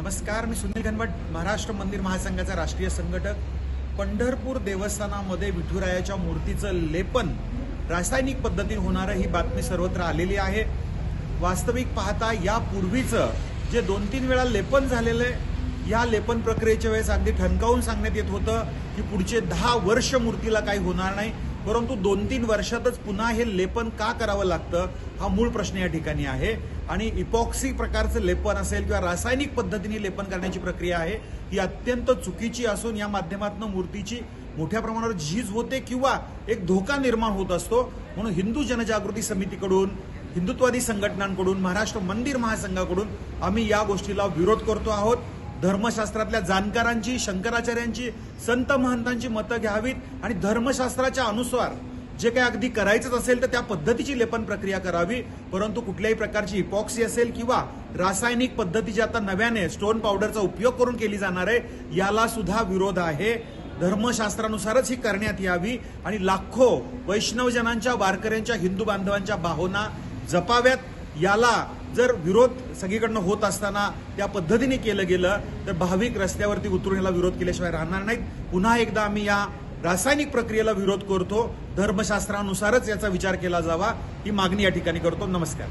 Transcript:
नमस्कार, मी सुनील घनवट, महाराष्ट्र मंदिर महासंघाचा राष्ट्रीय संघटक. पंढरपूर देवस्थानामध्ये विठुरायाच्या मूर्तीचं लेपन रासायनिक पद्धतीने होणारं ही बातमी सर्वत्र आलेली आहे. वास्तविक पाहता यापूर्वीचं जे 2-3 वेळा लेपन झालेलं आहे, या लेपन प्रक्रियेच्या वेळेस अगदी ठणकावून सांगण्यात येत होतं की पुढचे 10 वर्ष मूर्तीला काही होणार नाही, परंतु 2-3 वर्षातच पुन्हा हे लेपन का करावं लागतं हा मूळ प्रश्न या ठिकाणी आहे. आणि इपॉक्सी प्रकारचं लेपन असेल किंवा रासायनिक पद्धतीने लेपन करण्याची प्रक्रिया आहे ही अत्यंत चुकीची असून या माध्यमातून मूर्तीची मोठ्या प्रमाणावर झीज होते किंवा एक धोका निर्माण होत असतो. म्हणून हिंदू जनजागृती समितीकडून, हिंदुत्वादी संघटनांकडून, महाराष्ट्र मंदिर महासंघाकडून आम्ही या गोष्टीला विरोध करतो आहोत. धर्मशास्त्रातल्या जाणकारांची, शंकराचार्यांची, संत महंतांची मतं घ्यावीत आणि धर्मशास्त्राच्या अनुसार जे काही अगदी करायचंच असेल तर त्या पद्धतीची लेपन प्रक्रिया करावी. परंतु कुठल्याही प्रकारची इपॉक्सी असेल किंवा रासायनिक पद्धती जी आता नव्याने स्टोन पावडरचा उपयोग करून केली जाणार आहे, याला सुद्धा विरोध आहे. धर्मशास्त्रानुसारच ही करण्यात यावी आणि लाखो वैष्णवजनांच्या, वारकऱ्यांच्या, हिंदू बांधवांच्या भावना जपाव्यात. याला जर विरोध सगळीकडनं होत असताना त्या पद्धतीने केलं गेलं तर भाविक रस्त्यावरती उतरून याला विरोध केल्याशिवाय राहणार नाहीत. पुन्हा एकदा आम्ही या रासायनिक प्रक्रियेला विरोध करतो. धर्मशास्त्रानुसारच याचा विचार केला जावा ही मागणी या ठिकाणी करतो. नमस्कार.